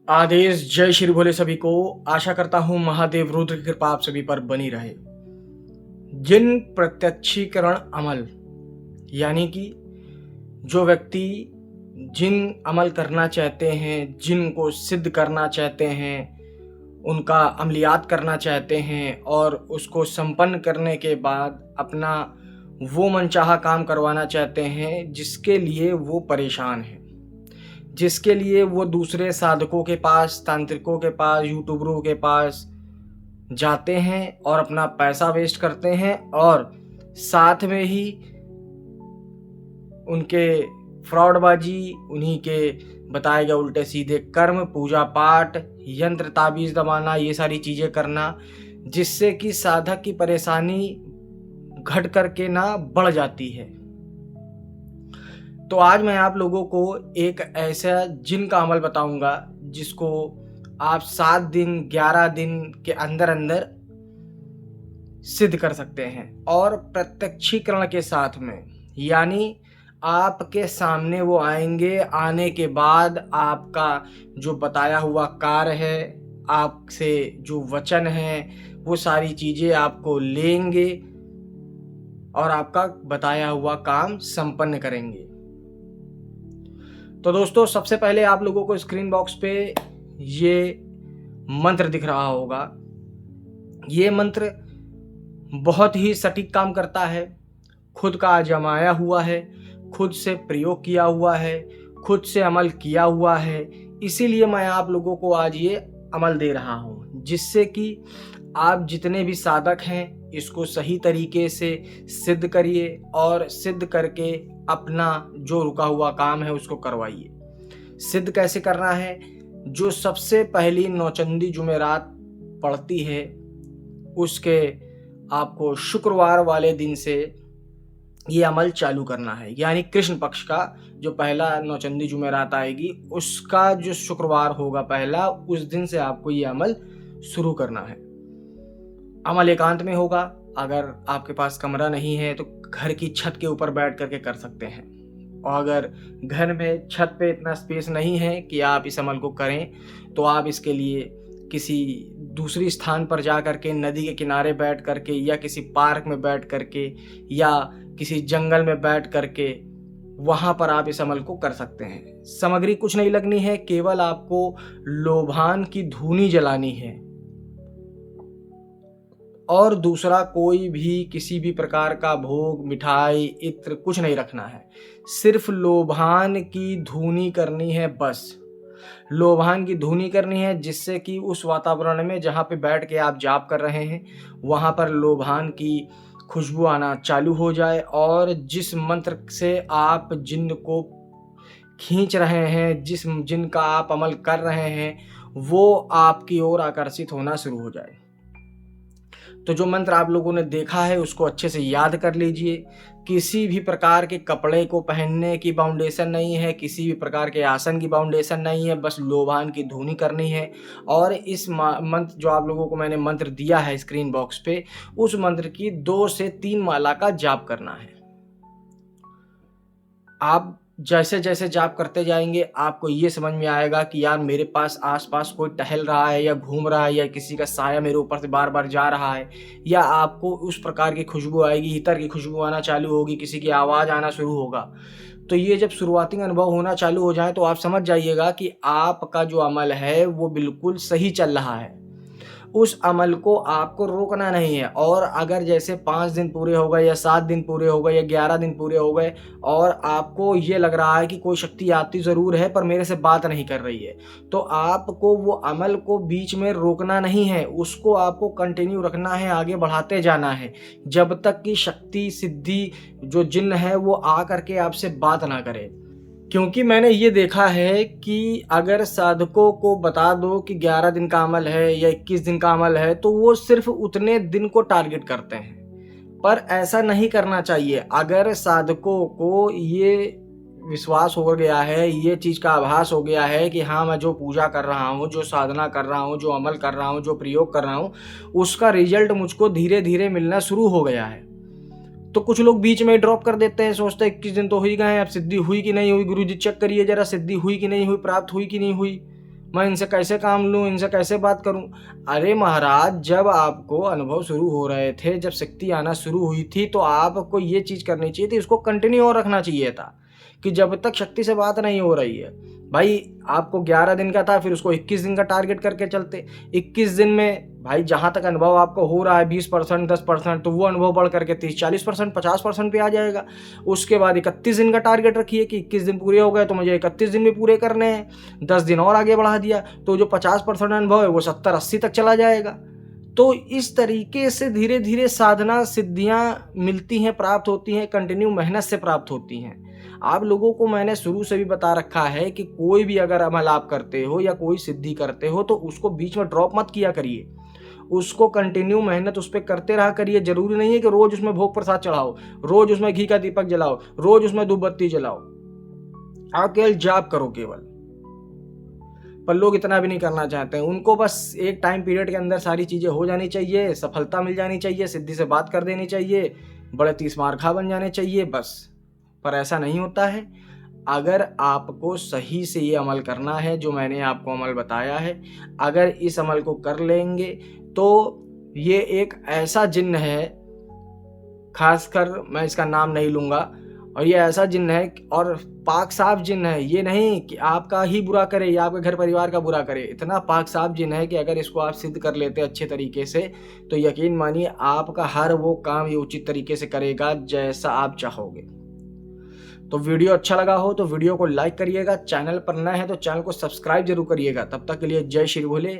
आदेश जय श्री भोले सभी को। आशा करता हूं महादेव रुद्र की कृपा आप सभी पर बनी रहे। जिन प्रत्यक्षीकरण अमल यानी कि जो व्यक्ति जिन अमल करना चाहते हैं, जिनको सिद्ध करना चाहते हैं, उनका अमलियात करना चाहते हैं और उसको संपन्न करने के बाद अपना वो मनचाहा काम करवाना चाहते हैं जिसके लिए वो परेशान हैं, जिसके लिए वो दूसरे साधकों के पास, तांत्रिकों के पास, यूट्यूबरों के पास जाते हैं और अपना पैसा वेस्ट करते हैं और साथ में ही उनके फ्रॉडबाजी, उन्हीं के बताए गए उल्टे सीधे कर्म, पूजा पाठ, यंत्र ताबीज़ दबाना, ये सारी चीज़ें करना, जिससे कि साधक की परेशानी घट करके ना बढ़ जाती है। तो आज मैं आप लोगों को एक ऐसा जिन का अमल बताऊंगा जिसको आप 7 दिन 11 दिन के अंदर अंदर सिद्ध कर सकते हैं और प्रत्यक्षीकरण के साथ में, यानी आपके सामने वो आएंगे। आने के बाद आपका जो बताया हुआ कार्य है, आपसे जो वचन है, वो सारी चीज़ें आपको लेंगे और आपका बताया हुआ काम संपन्न करेंगे। तो दोस्तों, सबसे पहले आप लोगों को स्क्रीन बॉक्स पे ये मंत्र दिख रहा होगा। ये मंत्र बहुत ही सटीक काम करता है, खुद का आजमाया हुआ है, खुद से प्रयोग किया हुआ है, खुद से अमल किया हुआ है। इसीलिए मैं आप लोगों को आज ये अमल दे रहा हूँ, जिससे कि आप जितने भी साधक हैं इसको सही तरीके से सिद्ध करिए और सिद्ध करके अपना जो रुका हुआ काम है उसको करवाइए। सिद्ध कैसे करना है? जो सबसे पहली नौचंदी जुमेरात पड़ती है उसके आपको शुक्रवार वाले दिन से ये अमल चालू करना है, यानी कृष्ण पक्ष का जो पहला नौचंदी जुमेरात आएगी उसका जो शुक्रवार होगा पहला, उस दिन से आपको ये अमल शुरू करना है। अमल एकांत में होगा। अगर आपके पास कमरा नहीं है तो घर की छत के ऊपर बैठ करके कर सकते हैं, और अगर घर में छत पे इतना स्पेस नहीं है कि आप इस अमल को करें तो आप इसके लिए किसी दूसरी स्थान पर जा करके, नदी के किनारे बैठ करके या किसी पार्क में बैठ करके या किसी जंगल में बैठ करके वहाँ पर आप इस अमल को कर सकते हैं। सामग्री कुछ नहीं लगनी है, केवल आपको लोभान की धूनी जलानी है और दूसरा कोई भी किसी भी प्रकार का भोग, मिठाई, इत्र कुछ नहीं रखना है। सिर्फ लोभान की धूनी करनी है, बस लोभान की धूनी करनी है, जिससे कि उस वातावरण में जहाँ पे बैठ के आप जाप कर रहे हैं वहाँ पर लोभान की खुशबू आना चालू हो जाए और जिस मंत्र से आप जिन को खींच रहे हैं, जिस जिन का आप अमल कर रहे हैं, वो आपकी ओर आकर्षित होना शुरू हो जाए। तो जो मंत्र आप लोगों ने देखा है उसको अच्छे से याद कर लीजिए। किसी भी प्रकार के कपड़े को पहनने की बाउंडेशन नहीं है, किसी भी प्रकार के आसन की बाउंडेशन नहीं है, बस लोभान की धुनी करनी है। और इस मंत्र जो आप लोगों को मैंने मंत्र दिया है स्क्रीन बॉक्स पे, उस मंत्र की 2 से 3 माला का जाप करना है। आप जैसे जैसे जाप करते जाएंगे आपको ये समझ में आएगा कि यार मेरे पास आसपास कोई टहल रहा है या घूम रहा है या किसी का साया मेरे ऊपर से बार बार जा रहा है, या आपको उस प्रकार की खुशबू आएगी, इतर की खुशबू आना चालू होगी, किसी की आवाज़ आना शुरू होगा। तो ये जब शुरुआती अनुभव होना चालू हो जाए तो आप समझ जाइएगा कि आपका जो अमल है वो बिल्कुल सही चल रहा है। उस अमल को आपको रोकना नहीं है। और अगर जैसे 5 दिन पूरे हो गए या 7 दिन पूरे हो गए या 11 दिन पूरे हो गए और आपको ये लग रहा है कि कोई शक्ति आती ज़रूर है पर मेरे से बात नहीं कर रही है, तो आपको वो अमल को बीच में रोकना नहीं है, उसको आपको कंटिन्यू रखना है, आगे बढ़ाते जाना है जब तक कि शक्ति, सिद्धि, जो जिन्न है वो आ करके आपसे बात ना करे। क्योंकि मैंने ये देखा है कि अगर साधकों को बता दो कि 11 दिन का अमल है या 21 दिन का अमल है तो वो सिर्फ उतने दिन को टारगेट करते हैं, पर ऐसा नहीं करना चाहिए। अगर साधकों को ये विश्वास हो गया है, ये चीज़ का आभास हो गया है कि हाँ, मैं जो पूजा कर रहा हूँ, जो साधना कर रहा हूँ, जो अमल कर रहा हूँ, जो प्रयोग कर रहा हूँ, उसका रिजल्ट मुझको धीरे धीरे मिलना शुरू हो गया है, तो कुछ लोग बीच में ही ड्रॉप कर देते हैं, सोचते हैं 21 दिन तो हो ही गए हैं, अब सिद्धि हुई कि नहीं हुई, गुरुजी चेक करिए जरा, सिद्धि हुई कि नहीं हुई, प्राप्त हुई कि नहीं हुई। मैं इनसे कैसे काम लूँ, इनसे कैसे बात करूँ। अरे महाराज, जब आपको अनुभव शुरू हो रहे थे, जब शक्ति आना शुरू हुई थी, तो आपको ये चीज़ करनी चाहिए थी, इसको कंटिन्यू और रखना चाहिए था कि जब तक शक्ति से बात नहीं हो रही है। भाई आपको 11 दिन का था, फिर उसको 21 दिन का टारगेट करके चलते। 21 दिन में भाई जहाँ तक अनुभव आपको हो रहा है 20%, 10%, तो वो अनुभव बढ़ करके 30-40%, 50% पे आ जाएगा। उसके बाद 31 दिन का टारगेट रखिए कि 21 दिन पूरे हो गए तो मुझे 31 दिन भी पूरे करने हैं। 10 दिन और आगे बढ़ा दिया तो जो 50% अनुभव है वो 70-80 तक चला जाएगा। तो इस तरीके से धीरे धीरे साधना सिद्धियां मिलती हैं, प्राप्त होती हैं, कंटिन्यू मेहनत से प्राप्त होती हैं। आप लोगों को मैंने शुरू से भी बता रखा है कि कोई भी अगर अमल आप करते हो या कोई सिद्धि करते हो तो उसको बीच में ड्रॉप मत किया करिए, उसको कंटिन्यू मेहनत उस पर करते रहा करिए। जरूरी नहीं है कि रोज उसमें भोग प्रसाद चढ़ाओ, रोज उसमें घी का दीपक जलाओ, रोज उसमें धूप बत्ती जलाओ। आप केवल जाप करो केवल। पर लोग इतना भी नहीं करना चाहते हैं, उनको बस एक टाइम पीरियड के अंदर सारी चीज़ें हो जानी चाहिए, सफलता मिल जानी चाहिए, सिद्धि से बात कर देनी चाहिए, बड़े 30 मार्खा बन जाने चाहिए बस। पर ऐसा नहीं होता है। अगर आपको सही से ये अमल करना है जो मैंने आपको अमल बताया है, अगर इस अमल को कर लेंगे तो ये एक ऐसा जिन्न है, खासकर मैं इसका नाम नहीं लूँगा, और ये ऐसा जिन्न है और पाक साफ जिन्न है। ये नहीं कि आपका ही बुरा करे या आपके घर परिवार का बुरा करे, इतना पाक साफ जिन्न है कि अगर इसको आप सिद्ध कर लेते अच्छे तरीके से तो यकीन मानिए आपका हर वो काम ये उचित तरीके से करेगा जैसा आप चाहोगे। तो वीडियो अच्छा लगा हो तो वीडियो को लाइक करिएगा, चैनल पर नए हैं तो चैनल को सब्सक्राइब जरूर करिएगा। तब तक के लिए जय श्री भोले।